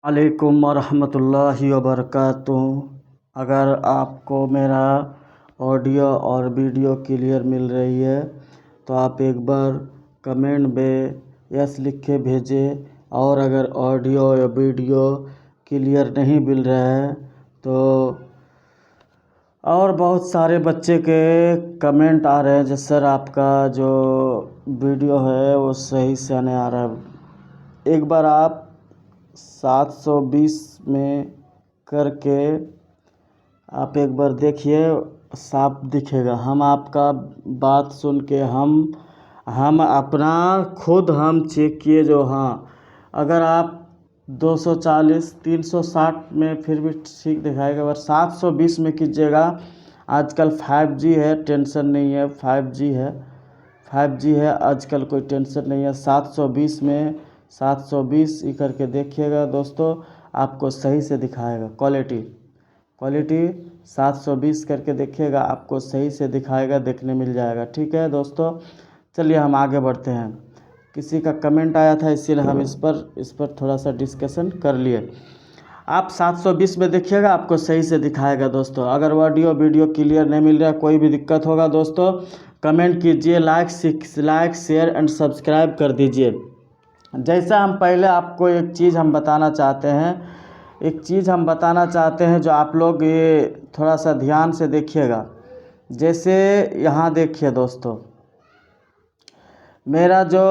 अलैकुम वरहमतुल्लाहि वबरकातुहू। अगर आपको मेरा ऑडियो और वीडियो क्लियर मिल रही है तो आप एक बार कमेंट में यस लिख के भेजें, और अगर ऑडियो या वीडियो क्लियर नहीं मिल रहा है तो और बहुत सारे बच्चे के कमेंट आ रहे हैं जो सर आपका जो वीडियो है वो सही से नहीं आ रहा है। एक बार आप 720 में करके आप एक बार देखिए, साफ दिखेगा। हम आपका बात सुन के हम अपना खुद हम चेक किए जो हाँ, अगर आप 240 360 में फिर भी ठीक दिखाएगा, अगर 720 में कीजिएगा। आजकल 5G है, टेंशन नहीं है। 5G है आजकल, कोई टेंशन नहीं है। 720 ही करके देखिएगा दोस्तों, आपको सही से दिखाएगा। क्वालिटी 720 करके देखिएगा, आपको सही से दिखाएगा, देखने मिल जाएगा। ठीक है दोस्तों, चलिए हम आगे बढ़ते हैं। किसी का कमेंट आया था इसीलिए हम इस पर थोड़ा सा डिस्कशन कर लिए। आप 720 में देखिएगा, आपको सही से दिखाएगा दोस्तों। अगर ऑडियो वीडियो क्लियर नहीं मिल रहा, कोई भी दिक्कत होगा दोस्तों, कमेंट कीजिए, लाइक शेयर एंड सब्सक्राइब कर दीजिए। जैसा हम पहले आपको एक चीज़ हम बताना चाहते हैं जो आप लोग ये थोड़ा सा ध्यान से देखिएगा। जैसे यहाँ देखिए दोस्तों, मेरा जो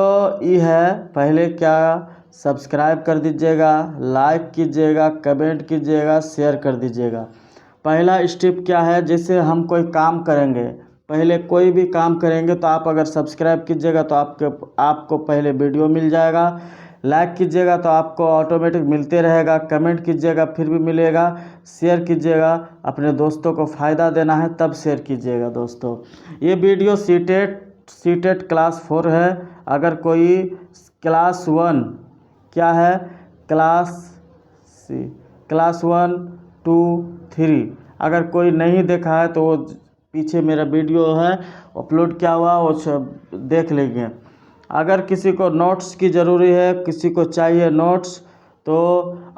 है पहले क्या, सब्सक्राइब कर दीजिएगा, लाइक कीजिएगा, कमेंट कीजिएगा, शेयर कर दीजिएगा। पहला स्टेप क्या है, जैसे हम कोई काम करेंगे, पहले कोई भी काम करेंगे तो आप अगर सब्सक्राइब कीजिएगा तो आपको पहले वीडियो मिल जाएगा। लाइक कीजिएगा तो आपको ऑटोमेटिक मिलते रहेगा। कमेंट कीजिएगा फिर भी मिलेगा। शेयर कीजिएगा, अपने दोस्तों को फ़ायदा देना है तब शेयर कीजिएगा दोस्तों। ये वीडियो सीटेट क्लास 4 है। अगर कोई क्लास 1 क्या है, क्लास 1 2 3 अगर कोई नहीं देखा है तो वो पीछे मेरा वीडियो है अपलोड किया हुआ, वो सब देख लेंगे। अगर किसी को नोट्स की ज़रूरी है, किसी को चाहिए नोट्स, तो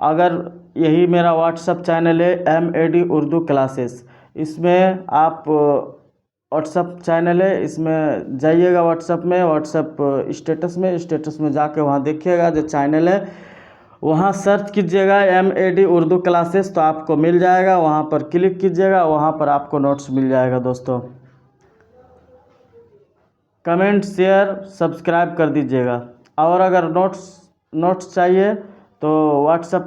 अगर यही मेरा व्हाट्सअप चैनल है MAD उर्दू क्लासेस, इसमें आप व्हाट्सअप चैनल है, इसमें जाइएगा व्हाट्सअप स्टेटस में जाके वहाँ देखिएगा जो चैनल है, वहाँ सर्च कीजिएगा MAD उर्दू क्लासेस तो आपको मिल जाएगा। वहाँ पर क्लिक कीजिएगा, वहाँ पर आपको नोट्स मिल जाएगा दोस्तों। कमेंट शेयर सब्सक्राइब कर दीजिएगा। और अगर नोट्स चाहिए तो व्हाट्सअप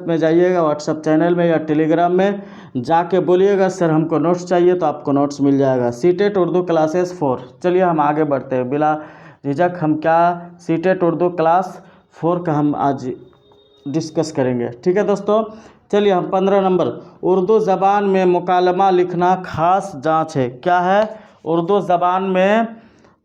में जाइएगा, व्हाट्सअप चैनल में या टेलीग्राम में जाके बोलिएगा सर हमको नोट्स चाहिए, तो आपको नोट्स मिल जाएगा। CTET Urdu classes 4। चलिए हम आगे बढ़ते हैं बिला झिझक। हम क्या सीटेट उर्दू क्लास 4 का हम आज डिस्कस करेंगे। ठीक है दोस्तों, चलिए हम 15 नंबर, उर्दू ज़बान में मुकालमा लिखना खास जांच है। क्या है, उर्दू ज़बान में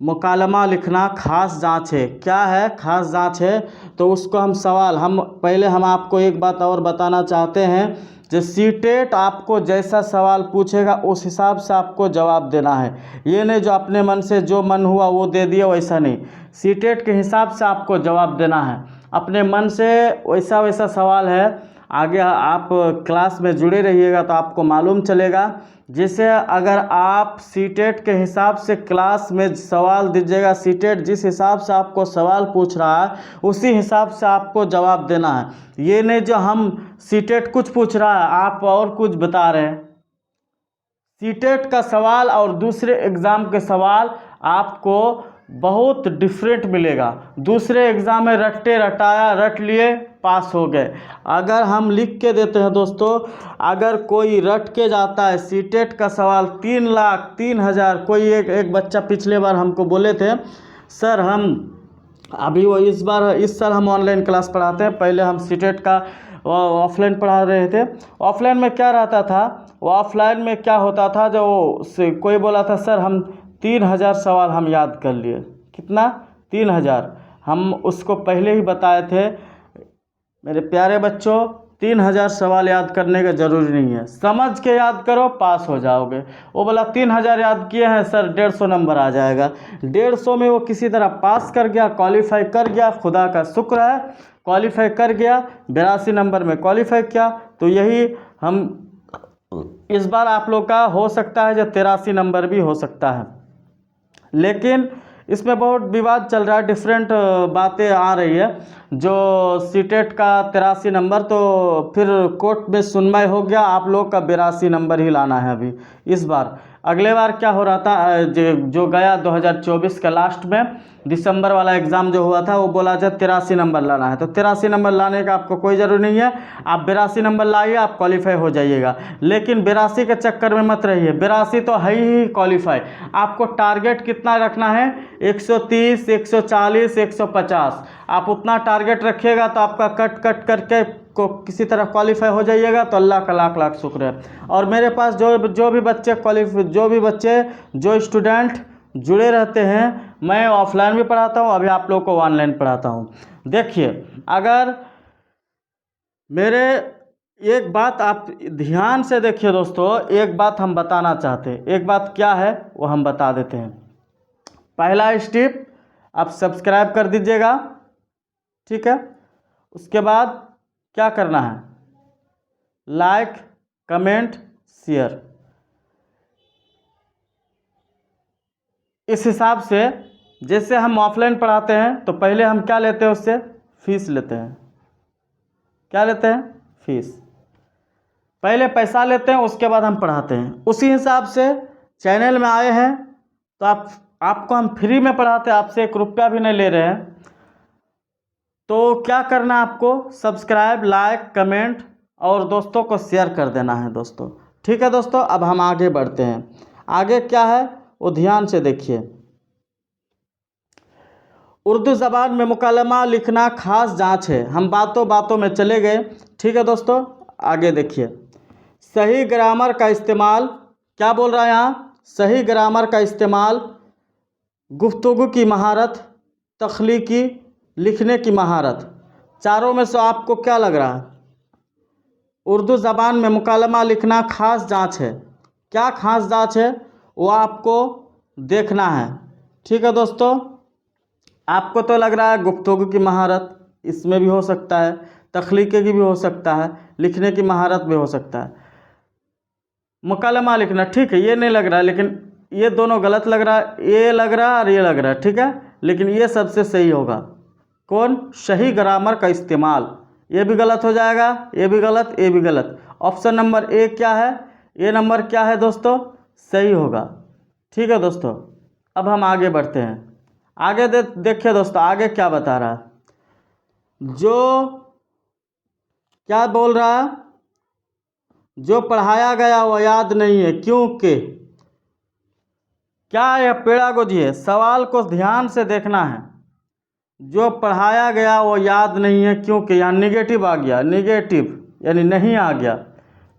मुकालमा लिखना खास जांच है। क्या है, खास जांच है, तो उसको हम आपको एक बात और बताना चाहते हैं। जो सीटेट आपको जैसा सवाल पूछेगा उस हिसाब से आपको जवाब देना है। ये नहीं जो अपने मन से जो मन हुआ वो दे दिया, वैसा नहीं। सीटेट के हिसाब से आपको जवाब देना है, अपने मन से वैसा सवाल है। आगे आप क्लास में जुड़े रहिएगा तो आपको मालूम चलेगा। जैसे अगर आप सीटेट के हिसाब से क्लास में सवाल दीजिएगा, सीटेट जिस हिसाब से आपको सवाल पूछ रहा है उसी हिसाब से आपको जवाब देना है। ये नहीं जो हम सीटेट कुछ पूछ रहा है आप और कुछ बता रहे हैं। सीटेट का सवाल और दूसरे एग्ज़ाम के सवाल आपको बहुत डिफरेंट मिलेगा। दूसरे एग्ज़ाम में रट लिए पास हो गए। अगर हम लिख के देते हैं दोस्तों, अगर कोई रट के जाता है सीटेट का सवाल 3,03,000, कोई एक बच्चा पिछले बार हमको बोले थे सर हम अभी वो इस साल हम ऑनलाइन क्लास पढ़ाते हैं, पहले हम सीटेट का ऑफलाइन पढ़ा रहे थे। ऑफलाइन में क्या रहता था, ऑफलाइन में क्या होता था, जो कोई बोला था सर हम 3,000 सवाल हम याद कर लिए। कितना, 3,000। हम उसको पहले ही बताए थे मेरे प्यारे बच्चों, 3000 सवाल याद करने का ज़रूरी नहीं है, समझ के याद करो, पास हो जाओगे। वो बोला 3000 याद किए हैं सर, 150 नंबर आ जाएगा। 150 में वो किसी तरह पास कर गया, क्वालिफाई कर गया, खुदा का शुक्र है, क्वालिफाई कर गया, 82 नंबर में क्वालिफाई किया। तो यही हम इस बार आप लोग का हो सकता है जो 83 नंबर भी हो सकता है, लेकिन इसमें बहुत विवाद चल रहा है, डिफरेंट बातें आ रही है। जो सीटेट का 83 नंबर, तो फिर कोर्ट में सुनवाई हो गया, आप लोग का 82 नंबर ही लाना है अभी इस बार। अगले बार क्या हो रहा था, जो गया 2024 का लास्ट में दिसंबर वाला एग्ज़ाम जो हुआ था, वो बोला जाए 83 नंबर लाना है। तो 83 नंबर लाने का आपको कोई ज़रूरी नहीं है, आप 82 नंबर लाइए, आप क्वालिफाई हो जाइएगा। लेकिन 82 के चक्कर में मत रहिए, 82 तो है ही क्वालिफाई। आपको टारगेट कितना रखना है, 130, 140, 150। आप उतना टारगेट रखिएगा तो आपका कट कट करके को किसी तरह क्वालिफाई हो जाइएगा, तो अल्लाह का लाख लाख शुक्र है। और मेरे पास जो स्टूडेंट जुड़े रहते हैं, मैं ऑफलाइन भी पढ़ाता हूँ, अभी आप लोग को ऑनलाइन पढ़ाता हूँ। देखिए, अगर मेरे एक बात आप ध्यान से देखिए दोस्तों, एक बात हम बताना चाहते हैं, एक बात क्या है वो हम बता देते हैं। पहला स्टेप, आप सब्सक्राइब कर दीजिएगा, ठीक है। उसके बाद क्या करना है, लाइक, कमेंट, शेयर। इस हिसाब से जैसे हम ऑफलाइन पढ़ाते हैं तो पहले हम क्या लेते हैं, उससे फीस लेते हैं। क्या लेते हैं, फीस। पहले पैसा लेते हैं, उसके बाद हम पढ़ाते हैं। उसी हिसाब से चैनल में आए हैं तो आपको हम फ्री में पढ़ाते हैं, आपसे 1 रुपया भी नहीं ले रहे हैं। तो क्या करना है आपको, सब्सक्राइब, लाइक, कमेंट और दोस्तों को शेयर कर देना है दोस्तों, ठीक है दोस्तों। अब हम आगे बढ़ते हैं। आगे क्या है वो ध्यान से देखिए। उर्दू ज़बान में मुकालमा लिखना खास जांच है। हम बातों बातों में चले गए, ठीक है दोस्तों। आगे देखिए, सही ग्रामर का इस्तेमाल, क्या बोल रहा है यहाँ, सही ग्रामर का इस्तेमाल, गुफ्तगू की महारत, तख्लीकी, लिखने की महारत। चारों में से आपको क्या लग रहा है, उर्दू ज़बान में मुकालमा लिखना खास जांच है, क्या खास जांच है वो आपको देखना है, ठीक है दोस्तों। आपको तो लग रहा है गुफ्तगू की महारत, इसमें भी हो सकता है, तख्लीकी की भी हो सकता है, लिखने की महारत भी हो सकता है। मुकालमा लिखना, ठीक है, ये नहीं लग रहा है, लेकिन ये दोनों गलत लग रहा है, ये लग रहा है और ये लग रहा है, ठीक है। लेकिन ये सबसे सही होगा, कौन, सही ग्रामर का इस्तेमाल। ये भी गलत हो जाएगा, ये भी गलत, ये भी गलत। ऑप्शन नंबर ए क्या है, ये नंबर क्या है दोस्तों, सही होगा, ठीक है दोस्तों। अब हम आगे बढ़ते हैं। आगे देखिए दोस्तों, आगे क्या बता रहा है, जो क्या बोल रहा है, जो पढ़ाया गया वो याद नहीं है क्योंकि, क्या यह पेड़ागोजी है, सवाल को ध्यान से देखना है। जो पढ़ाया गया वो याद नहीं है क्योंकि, यहाँ निगेटिव आ गया, निगेटिव यानी नहीं आ गया,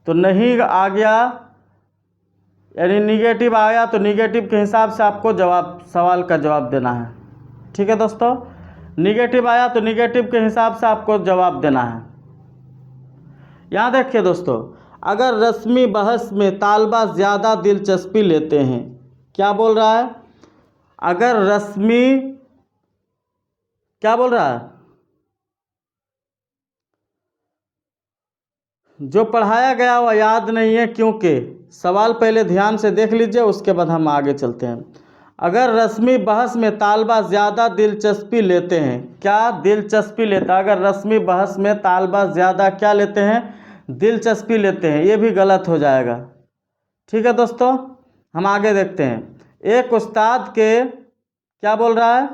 तो नहीं आ गया यानी निगेटिव आया, तो निगेटिव के हिसाब से आपको सवाल का जवाब देना है, ठीक है दोस्तों। निगेटिव आया तो निगेटिव के हिसाब से आपको जवाब देना है। यहाँ देखिए दोस्तों, अगर रस्मी बहस में तालबा ज़्यादा दिलचस्पी लेते हैं, क्या बोल रहा है, अगर रस्मी, क्या बोल रहा है, जो पढ़ाया गया वह याद नहीं है क्योंकि, सवाल पहले ध्यान से देख लीजिए, उसके बाद हम आगे चलते हैं। अगर रस्मी बहस में तालबा ज़्यादा दिलचस्पी लेते हैं, क्या दिलचस्पी लेता है, अगर रस्मी बहस में तालबा ज़्यादा क्या लेते हैं, दिलचस्पी लेते हैं, ये भी गलत हो जाएगा, ठीक है दोस्तों। हम आगे देखते हैं। एक उस्ताद के, क्या बोल रहा है,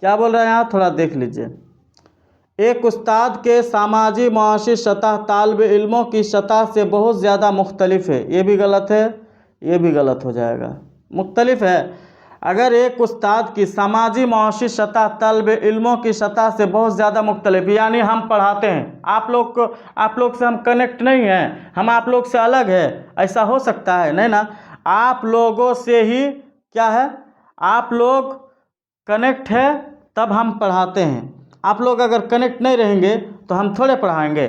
क्या बोल रहा है यहाँ थोड़ा देख लीजिए। एक उस्ताद के सामाजी मुआशी सतह तालिब इल्मों की सतह से बहुत ज़्यादा मुख्तलिफ है, ये भी गलत है, ये भी गलत हो जाएगा, मुख्तलिफ है। अगर एक उस्ताद की सामाजी मुआशी सतह तालिब इल्मों की सतह से बहुत ज़्यादा मुख्तलिफ, यानी हम पढ़ाते हैं, आप लोग से हम कनेक्ट नहीं हैं, हम आप लोग से अलग है, ऐसा हो सकता है नहीं ना। आप लोगों से ही क्या है, आप लोग कनेक्ट है तब हम पढ़ाते हैं, आप लोग अगर कनेक्ट नहीं रहेंगे तो हम थोड़े पढ़ाएंगे,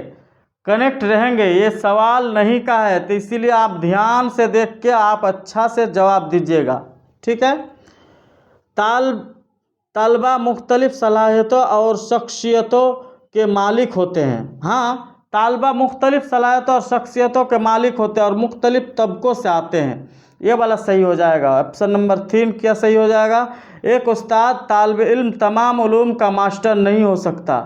कनेक्ट रहेंगे। ये सवाल नहीं का है, तो इसीलिए आप ध्यान से देख के आप अच्छा से जवाब दीजिएगा, ठीक है। तलबा मुख्तलिफ सलाहियतों और शख्सियतों के मालिक होते हैं। हाँ, तालबा मुख्तलिफ सलाहियतों और शख्सियतों के मालिक होते हैं और मुख्तलिफ तबकों से आते हैं। ये वाला सही हो जाएगा। ऑप्शन नंबर 3 क्या सही हो जाएगा? एक उस्ताद तालिब इल्म तमाम उलूम का मास्टर नहीं हो सकता।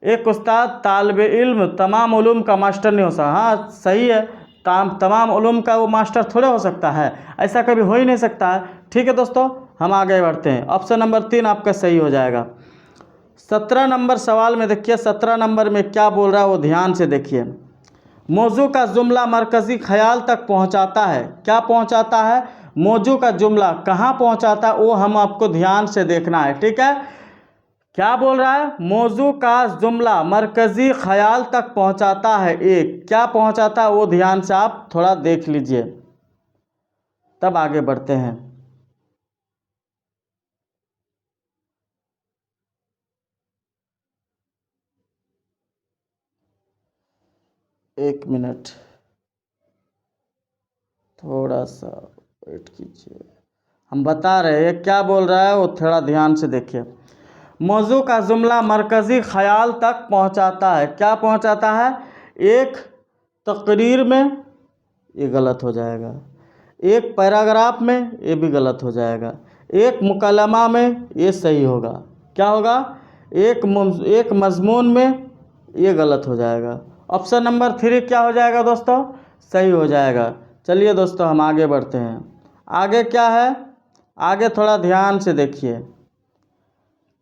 एक उस्ताद तालिब इल्म तमाम उलूम का मास्टर नहीं हो सकता। हाँ सही है, तमाम उलूम का वो मास्टर थोड़े हो सकता है, ऐसा कभी हो ही नहीं सकता है। ठीक है दोस्तों, हम आगे बढ़ते हैं। ऑप्शन नंबर 3 आपका सही हो जाएगा। 17 नंबर सवाल में देखिए, 17 नंबर में क्या बोल रहा है वो ध्यान से देखिए। मौजू का जुमला मरकज़ी ख्याल तक पहुंचाता है। क्या पहुंचाता है? मौजू का जुमला कहाँ पहुंचाता है वो हम आपको ध्यान से देखना है, ठीक है। क्या बोल रहा है? मौजू का जुमला मरकज़ी ख्याल तक पहुंचाता है। एक क्या पहुंचाता है वो ध्यान से आप थोड़ा देख लीजिए, तब आगे बढ़ते हैं। एक मिनट, थोड़ा सा वेट कीजिए, हम बता रहे हैं क्या बोल रहा है वो थोड़ा ध्यान से देखिए। मौजू का जुमला मरकज़ी ख्याल तक पहुंचाता है। क्या पहुंचाता है? एक तकरीर में, ये गलत हो जाएगा। एक पैराग्राफ में, ये भी गलत हो जाएगा। एक मुकलमा में, ये सही होगा। क्या होगा? एक मज़मून में, ये गलत हो जाएगा। ऑप्शन नंबर 3 क्या हो जाएगा दोस्तों? सही हो जाएगा। चलिए दोस्तों, हम आगे बढ़ते हैं। आगे क्या है? आगे थोड़ा ध्यान से देखिए,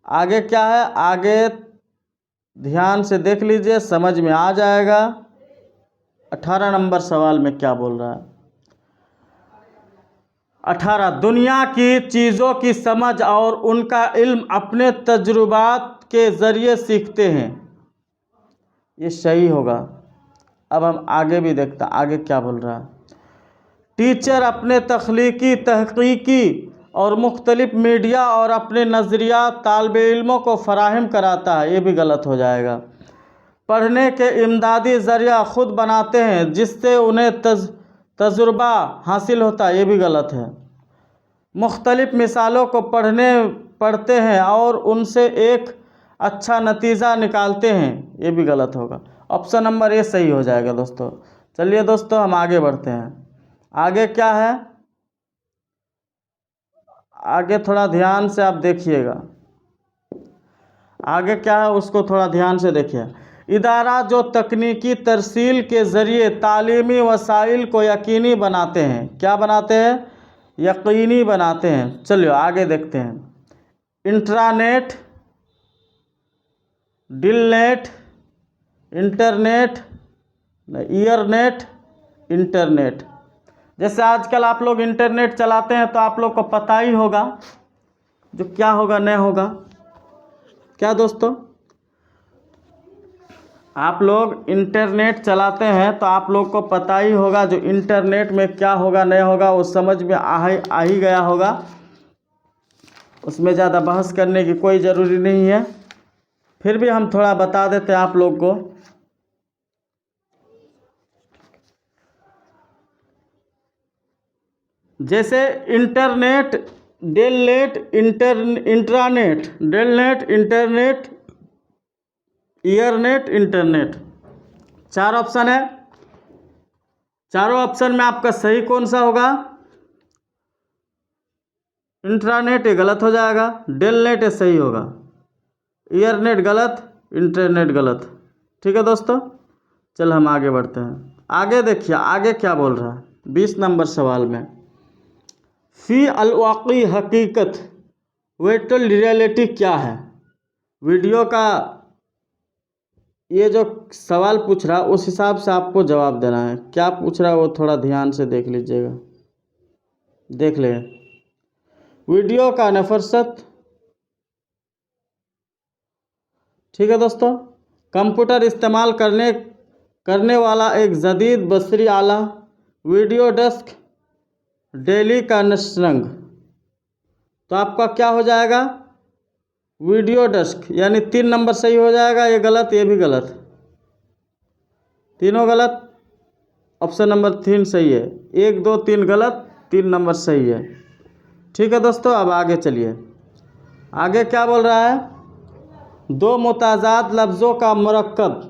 आगे क्या है, आगे ध्यान से देख लीजिए, समझ में आ जाएगा। 18 नंबर सवाल में क्या बोल रहा है? 18, दुनिया की चीज़ों की समझ और उनका इल्म अपने तजुर्बात के ज़रिए सीखते हैं। ये सही होगा। अब हम आगे भी देखते हैं, आगे क्या बोल रहा है। टीचर अपने तख्लीकी, तहकीकी और मुख्तलिफ मीडिया और अपने नज़रिया तालिब इल्मों को फ़राहम कराता है। ये भी गलत हो जाएगा। पढ़ने के इमदादी ज़रिया ख़ुद बनाते हैं जिससे उन्हें तजुर्बा हासिल होता है। ये भी गलत है। मुख्तलिफ मिसालों को पढ़ते हैं और उनसे एक अच्छा नतीजा निकालते हैं। ये भी गलत होगा। ऑप्शन नंबर ए सही हो जाएगा दोस्तों। चलिए दोस्तों, हम आगे बढ़ते हैं। आगे क्या है? आगे थोड़ा ध्यान से आप देखिएगा, आगे क्या है उसको थोड़ा ध्यान से देखिए। इदारा जो तकनीकी तरसील के ज़रिए तालीमी वसाइल को यकीनी बनाते हैं। क्या बनाते हैं? यकीनी बनाते हैं। चलिए आगे देखते हैं। Intranet, DELNET, internet, ERNET, internet. जैसे आजकल आप लोग इंटरनेट चलाते हैं तो आप लोग को पता ही होगा जो क्या होगा नहीं होगा। क्या दोस्तों, आप लोग इंटरनेट चलाते हैं तो आप लोग को पता ही होगा जो इंटरनेट में क्या होगा नहीं होगा, वो समझ में आ ही गया होगा। उसमें ज़्यादा बहस करने की कोई ज़रूरी नहीं है, फिर भी हम थोड़ा बता देते हैं आप लोग को। जैसे internet, DELNET, intranet, DELNET, internet, ERNET, internet, 4 option है। चारों ऑप्शन में आपका सही कौन सा होगा? इंट्रानेट ये गलत हो जाएगा, डेलनेट ये सही होगा, ईयरनेट गलत, इंटरनेट गलत। ठीक है दोस्तों, चल हम आगे बढ़ते हैं। आगे देखिए आगे क्या बोल रहा है 20 नंबर सवाल में। फ़ी अलवाक़ी हकीकत वर्चुअल रियलिटी क्या है? वीडियो का ये जो सवाल पूछ रहा है उस हिसाब से आपको जवाब देना है। क्या पूछ रहा है वो थोड़ा ध्यान से देख लीजिएगा, देख ले। वीडियो का नफरसत, ठीक है दोस्तों। कंप्यूटर इस्तेमाल करने वाला एक जदीद बसरी आला, वीडियो डेस्क, डेली का नशरंग। तो आपका क्या हो जाएगा? वीडियो डेस्क, यानी 3 नंबर सही हो जाएगा। ये गलत, ये भी गलत, तीनों गलत। ऑप्शन नंबर 3 सही है। 1 2 3 गलत, 3 नंबर सही है। ठीक है दोस्तों, अब आगे चलिए। आगे क्या बोल रहा है? 2 मुताजात लफ्ज़ों का मुरक्कब।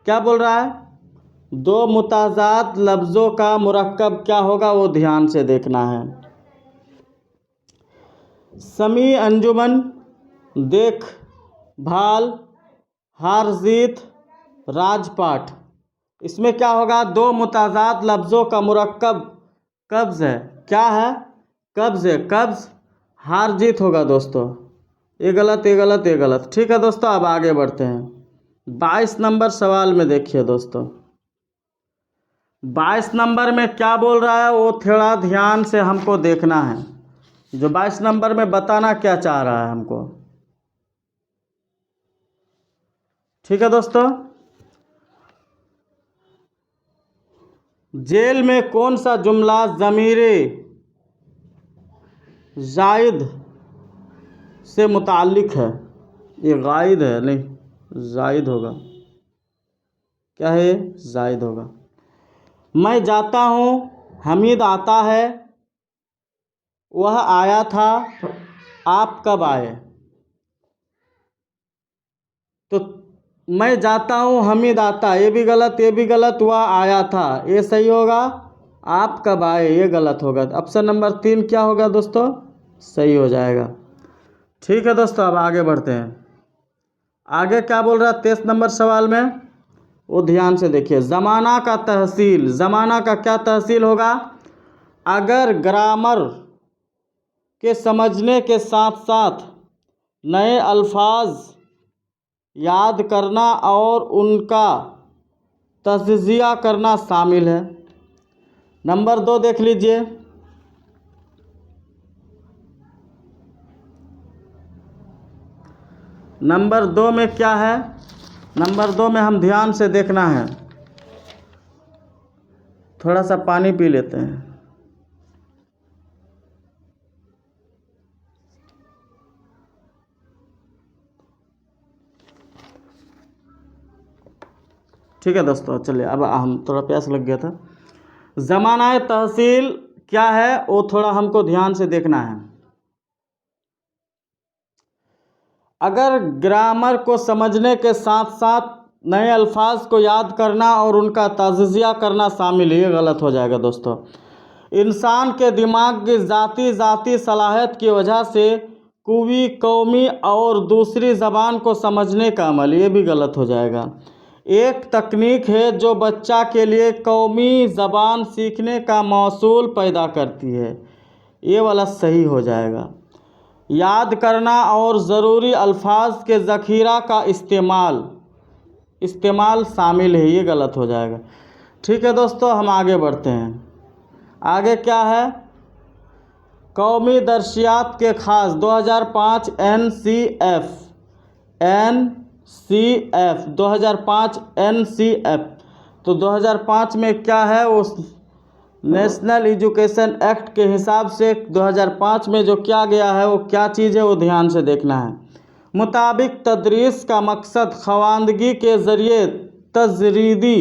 क्या बोल रहा है? 2 मुताजात लफ्ज़ों का मुरक्कब क्या होगा, वो ध्यान से देखना है। समी, अंजुमन, देख भाल, हार जीत, राजपाट। इसमें क्या होगा? 2 मुताजात लफ्ज़ों का मुरक्कब कब्ज़ है। क्या है? कब्ज़ है। कब्ज़ हार जीत होगा दोस्तों। ये गलत, ये गलत, ये गलत। ठीक है दोस्तों, अब आगे बढ़ते हैं। 22 नंबर सवाल में देखिए दोस्तों, 22 नंबर में क्या बोल रहा है, वो थोड़ा ध्यान से हमको देखना है। जो 22 नंबर में बताना क्या चाह रहा है हमको। ठीक है दोस्तों, जेल में कौन सा जुमला ज़मीरे जायद से मुताल्लिक है? ये गायद है, नहीं जायद होगा। क्या है ये? जायद होगा। मैं जाता हूँ, हमीद आता है, वह आया था, आप कब आए? तो मैं जाता हूँ, हमीद आता, ये भी गलत, ये भी गलत। वह आया था, ये सही होगा। आप कब आए, ये गलत होगा। ऑप्शन नंबर 3 क्या होगा दोस्तों? सही हो जाएगा। ठीक है दोस्तों, अब आगे बढ़ते हैं। आगे क्या बोल रहा है 23 नंबर सवाल में, वो ध्यान से देखिए। ज़माना का तहसील, ज़माना का क्या तहसील होगा? अगर ग्रामर के समझने के साथ साथ नए अल्फाज याद करना और उनका तज़किया करना शामिल है। नंबर 2 देख लीजिए। नंबर 2 में क्या है? नंबर 2 में हम ध्यान से देखना है। थोड़ा सा पानी पी लेते हैं। ठीक है दोस्तों, चलिए अब हम थोड़ा प्यास लग गया था। ज़माना तहसील क्या है, वो थोड़ा हमको ध्यान से देखना है। अगर ग्रामर को समझने के साथ साथ नए अल्फाज को याद करना और उनका तज़किया करना शामिल है, ये गलत हो जाएगा दोस्तों। इंसान के दिमाग की ज़ाती सलाहियत की वजह से कोई कौमी और दूसरी ज़बान को समझने का अमल, ये भी गलत हो जाएगा। एक तकनीक है जो बच्चा के लिए कौमी ज़बान सीखने का मौसूल पैदा करती है, ये वाला सही हो जाएगा। याद करना और ज़रूरी अल्फाज के ज़ख़ीरा का इस्तेमाल शामिल है, ये गलत हो जाएगा। ठीक है दोस्तों, हम आगे बढ़ते हैं। आगे क्या है? कौमी दर्शियात के ख़ास 2005 NCF 2005 NCF। तो 2005 में क्या है, उस नेशनल एजुकेशन एक्ट के हिसाब से 2005 में जो क्या गया है वो क्या चीज़ है, वो ध्यान से देखना है। मुताबिक तदरीस का मकसद ख़वानदगी के ज़रिए तजरीदी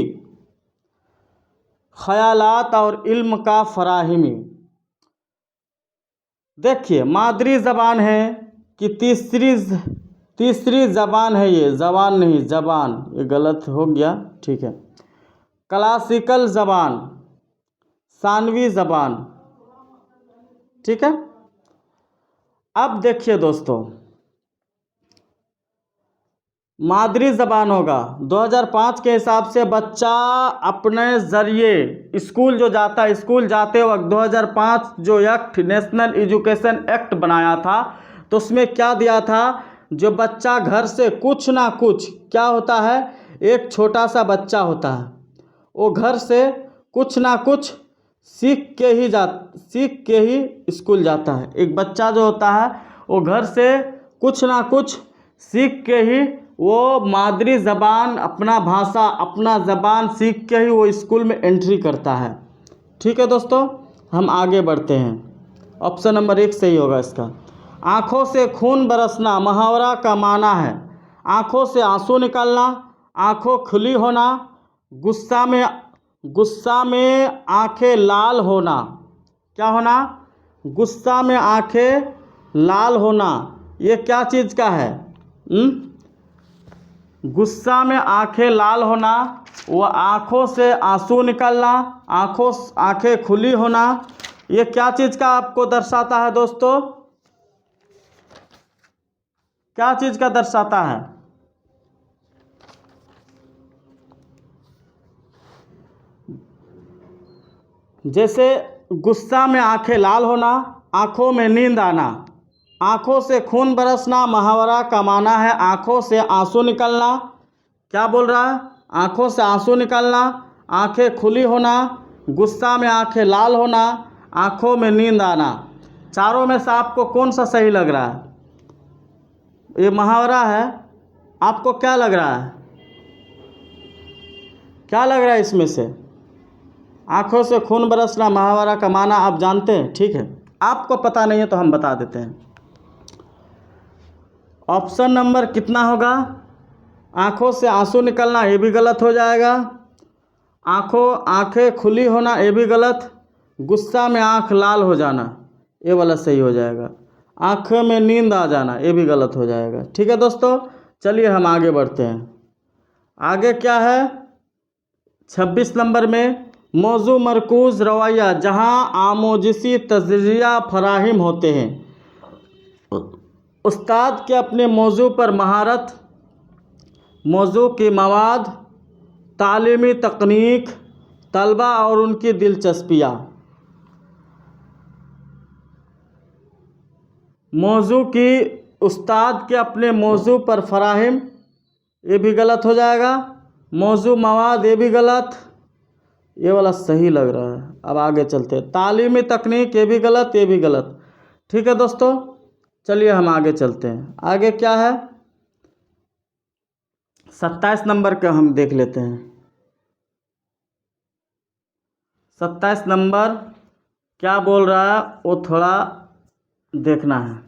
ख़यालात और इल्म का फ़राहमी। देखिए, मादरी ज़बान है कि तीसरी ज़बान है, ये ज़बान नहीं ज़बान, ये गलत हो गया। ठीक है, क्लासिकल ज़बान, सानवी ज़बान। ठीक है, अब देखिए दोस्तों, मादरी ज़बान होगा 2005 के हिसाब से। बच्चा अपने ज़रिए स्कूल जो जाता है, स्कूल जाते वक्त 2005 जो एक्ट नेशनल एजुकेशन एक्ट बनाया था, तो उसमें क्या दिया था, जो बच्चा घर से कुछ ना कुछ क्या होता है, एक छोटा सा बच्चा होता है, वो घर से कुछ ना कुछ सीख के ही स्कूल जाता है। एक बच्चा जो होता है वो घर से कुछ ना कुछ सीख के ही वो मादरी ज़बान, अपना भाषा, अपना ज़बान सीख के ही वो स्कूल में एंट्री करता है। ठीक है दोस्तों, हम आगे बढ़ते हैं। ऑप्शन नंबर 1 सही होगा इसका। आँखों से खून बरसना मुहावरा का माना है आँखों से आंसू निकलना, आँखों खुली होना, गुस्सा में आंखें लाल होना। क्या होना? गुस्सा में आंखें लाल होना। ये क्या चीज़ का है? गुस्सा में आंखें लाल होना, व आँखों से आंसू निकलना, आंखें खुली होना, ये क्या चीज़ का आपको दर्शाता है दोस्तों? क्या चीज़ का दर्शाता है? जैसे गुस्सा में आंखें लाल होना, आँखों में नींद आना, आँखों से खून बरसना मुहावरा का माना है आँखों से आंसू निकलना। क्या बोल रहा है? आँखों से आंसू निकलना, आंखें खुली होना, गुस्सा में आंखें लाल होना, आँखों में नींद आना। चारों में से आपको कौन सा सही लग रहा है? ये मुहावरा है, आपको क्या लग रहा है? क्या लग रहा है इसमें से? आँखों से खून बरसना मुहावरा का माना आप जानते हैं, ठीक है। आपको पता नहीं है तो हम बता देते हैं। ऑप्शन नंबर कितना होगा? आँखों से आंसू निकलना, ये भी गलत हो जाएगा। आंखें खुली होना, ये भी गलत। गुस्सा में आँख लाल हो जाना, ये वाला सही हो जाएगा। आँखों में नींद आ जाना, ये भी गलत हो जाएगा। ठीक है दोस्तों, चलिए हम आगे बढ़ते हैं। आगे क्या है? 26 नंबर में मौजू मरकूज़ रवैया, जहाँ आमोजिसी तजरिया फराहिम होते हैं। उस्ताद के अपने मौजू पर महारत, मौजू की मवाद, तालीमी तकनीक, तलबा और उनकी दिलचस्पियाँ। मौजू की उस्ताद के अपने मौजू पर फराहिम, ये भी गलत हो जाएगा। मौजू मवाद, ये भी गलत। ये वाला सही लग रहा है। अब आगे चलते हैं। तालीमी तकनीक, ये भी गलत, ये भी गलत। ठीक है दोस्तों, चलिए हम आगे चलते हैं। आगे क्या है? 27 नंबर का हम देख लेते हैं। 27 नंबर क्या बोल रहा है वो थोड़ा देखना है।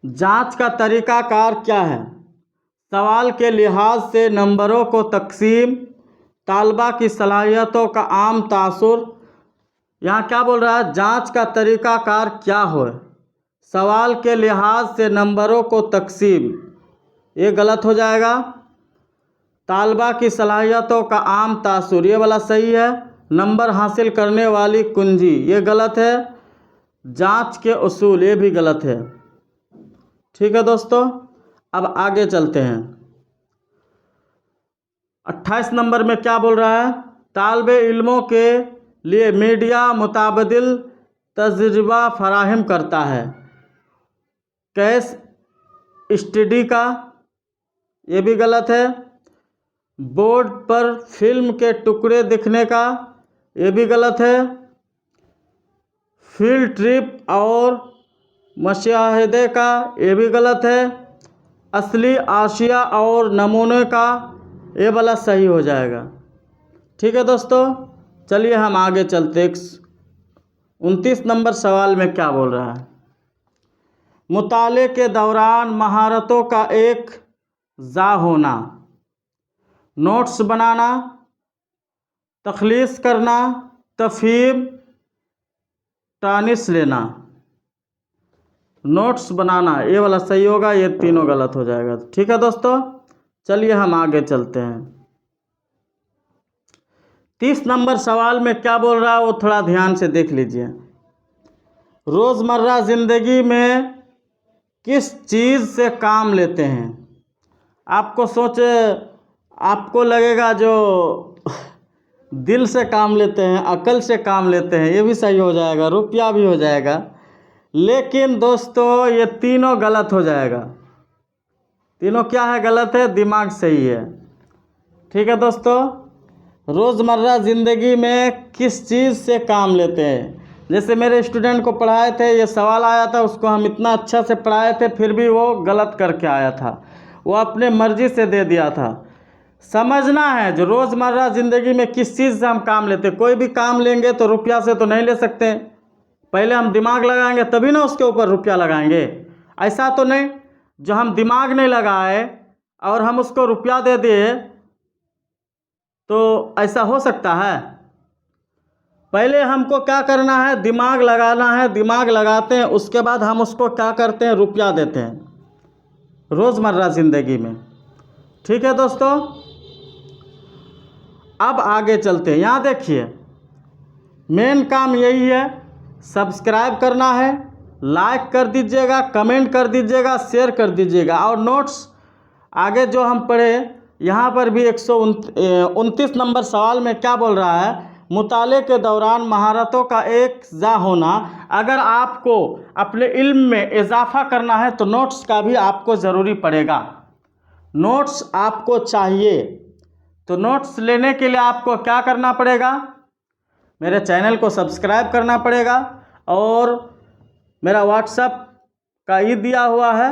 जांच का तरीकाकार क्या है? सवाल के लिहाज से नंबरों को तकसीम, तालबा की सलाहियतों का आम तासुर। यहाँ क्या बोल रहा है? जांच का तरीकाकार क्या हो? सवाल के लिहाज से नंबरों को तकसीम, ये गलत हो जाएगा। तालबा की सलाहियतों का आम तासुर, ये वाला सही है। नंबर हासिल करने वाली कुंजी, ये गलत है। जांच के उसूल, ये भी गलत है। ठीक है दोस्तों, अब आगे चलते हैं। 28 नंबर में क्या बोल रहा है? तालिबे इल्मों के लिए मीडिया मुताबिल तजुर्बा फराहम करता है। केस स्टडी का, ये भी गलत है। बोर्ड पर फिल्म के टुकड़े दिखने का, ये भी गलत है। फील्ड ट्रिप और मुशाहिदे का, ये भी गलत है। असली आशिया और नमूने का, ये वाला सही हो जाएगा। ठीक है दोस्तों, चलिए हम आगे चलते। 29 नंबर सवाल में क्या बोल रहा है? मुताले के दौरान महारतों का एक जा होना, नोट्स बनाना, तखलीस करना, तफहीम, टानिस लेना। नोट्स बनाना, ये वाला सही होगा, ये तीनों गलत हो जाएगा। ठीक है दोस्तों, चलिए हम आगे चलते हैं। 30 नंबर सवाल में क्या बोल रहा है वो थोड़ा ध्यान से देख लीजिए। रोज़मर्रा ज़िंदगी में किस चीज़ से काम लेते हैं? आपको लगेगा जो दिल से काम लेते हैं, अकल से काम लेते हैं, ये भी सही हो जाएगा, रुपया भी हो जाएगा। लेकिन दोस्तों ये तीनों गलत हो जाएगा। तीनों क्या है? गलत है, दिमाग सही है। ठीक है दोस्तों, रोज़मर्रा ज़िंदगी में किस चीज़ से काम लेते हैं? जैसे मेरे स्टूडेंट को पढ़ाए थे, ये सवाल आया था, उसको हम इतना अच्छा से पढ़ाए थे, फिर भी वो गलत करके आया था। वो अपने मर्जी से दे दिया था। समझना है जो रोज़मर्रा ज़िंदगी में किस चीज़ से हम काम लेते हैं। कोई भी काम लेंगे तो रुपया से तो नहीं ले सकते, पहले हम दिमाग लगाएंगे तभी ना उसके ऊपर रुपया लगाएंगे। ऐसा तो नहीं जो हम दिमाग नहीं लगाए और हम उसको रुपया दे दिए, तो ऐसा हो सकता है? पहले हमको क्या करना है, दिमाग लगाना है, दिमाग लगाते हैं उसके बाद हम उसको क्या करते हैं, रुपया देते हैं रोज़मर्रा ज़िंदगी में। ठीक है दोस्तों, अब आगे चलते हैं। यहाँ देखिए, मेन काम यही है, सब्सक्राइब करना है, लाइक कर दीजिएगा, कमेंट कर दीजिएगा, शेयर कर दीजिएगा। और नोट्स आगे जो हम पढ़े, यहाँ पर भी 129 नंबर सवाल में क्या बोल रहा है, मुताले के दौरान महारतों का एक जा होना। अगर आपको अपने इल्म में इजाफा करना है तो नोट्स का भी आपको ज़रूरी पड़ेगा। नोट्स आपको चाहिए, तो नोट्स लेने के लिए आपको क्या करना पड़ेगा, मेरे चैनल को सब्सक्राइब करना पड़ेगा। और मेरा व्हाट्सएप का ई दिया हुआ है,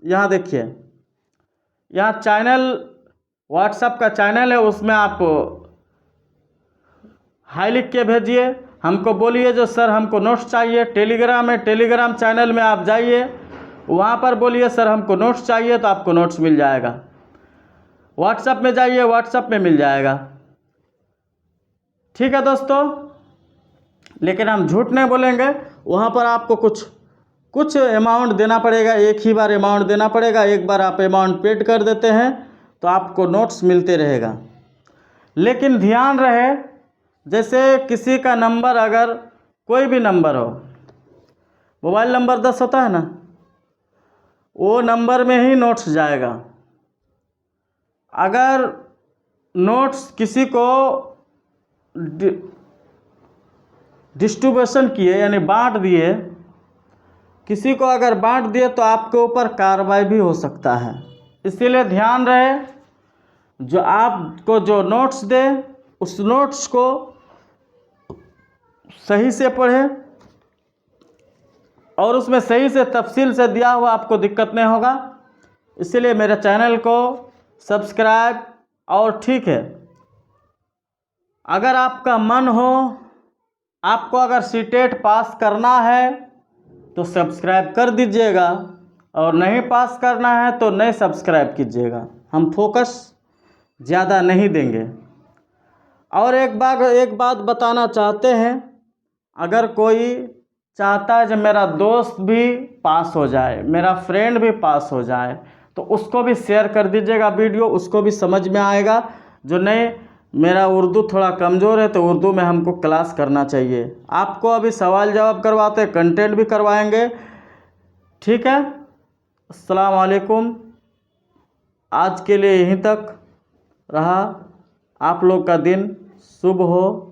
यहाँ देखिए, यहाँ चैनल, व्हाट्सएप का चैनल है, उसमें आप हाई लिख के भेजिए, हमको बोलिए जो सर हमको नोट्स चाहिए। टेलीग्राम है, टेलीग्राम चैनल में आप जाइए, वहाँ पर बोलिए सर हमको नोट्स चाहिए, तो आपको नोट्स मिल जाएगा। व्हाट्सएप में जाइए, व्हाट्सएप में मिल जाएगा। ठीक है दोस्तों, लेकिन हम झूठ नहीं बोलेंगे, वहाँ पर आपको कुछ अमाउंट देना पड़ेगा, एक ही बार अमाउंट देना पड़ेगा। एक बार आप अमाउंट पेड कर देते हैं तो आपको नोट्स मिलते रहेगा। लेकिन ध्यान रहे, जैसे किसी का नंबर, अगर कोई भी नंबर हो, मोबाइल नंबर 10 होता है ना, वो नंबर में ही नोट्स जाएगा। अगर नोट्स किसी को डिस्ट्रीब्यूशन किए, यानी बांट दिए, किसी को अगर बांट दिए तो आपके ऊपर कार्रवाई भी हो सकता है। इसीलिए ध्यान रहे, जो आपको जो नोट्स दे उस नोट्स को सही से पढ़ें और उसमें सही से तफसील से दिया हुआ, आपको दिक्कत नहीं होगा। इसीलिए मेरे चैनल को सब्सक्राइब, और ठीक है, अगर आपका मन हो, आपको अगर सीटेट पास करना है तो सब्सक्राइब कर दीजिएगा, और नहीं पास करना है तो नहीं सब्सक्राइब कीजिएगा। हम फोकस ज़्यादा नहीं देंगे। और एक बात बताना चाहते हैं, अगर कोई चाहता है जब मेरा दोस्त भी पास हो जाए, मेरा फ्रेंड भी पास हो जाए, तो उसको भी शेयर कर दीजिएगा वीडियो, उसको भी समझ में आएगा। जो नहीं, मेरा उर्दू थोड़ा कमज़ोर है तो उर्दू में हमको क्लास करना चाहिए। आपको अभी सवाल जवाब करवाते, कंटेंट भी करवाएंगे। ठीक है, अस्सलाम वालेकुम। आज के लिए यहीं तक रहा। आप लोग का दिन शुभ हो।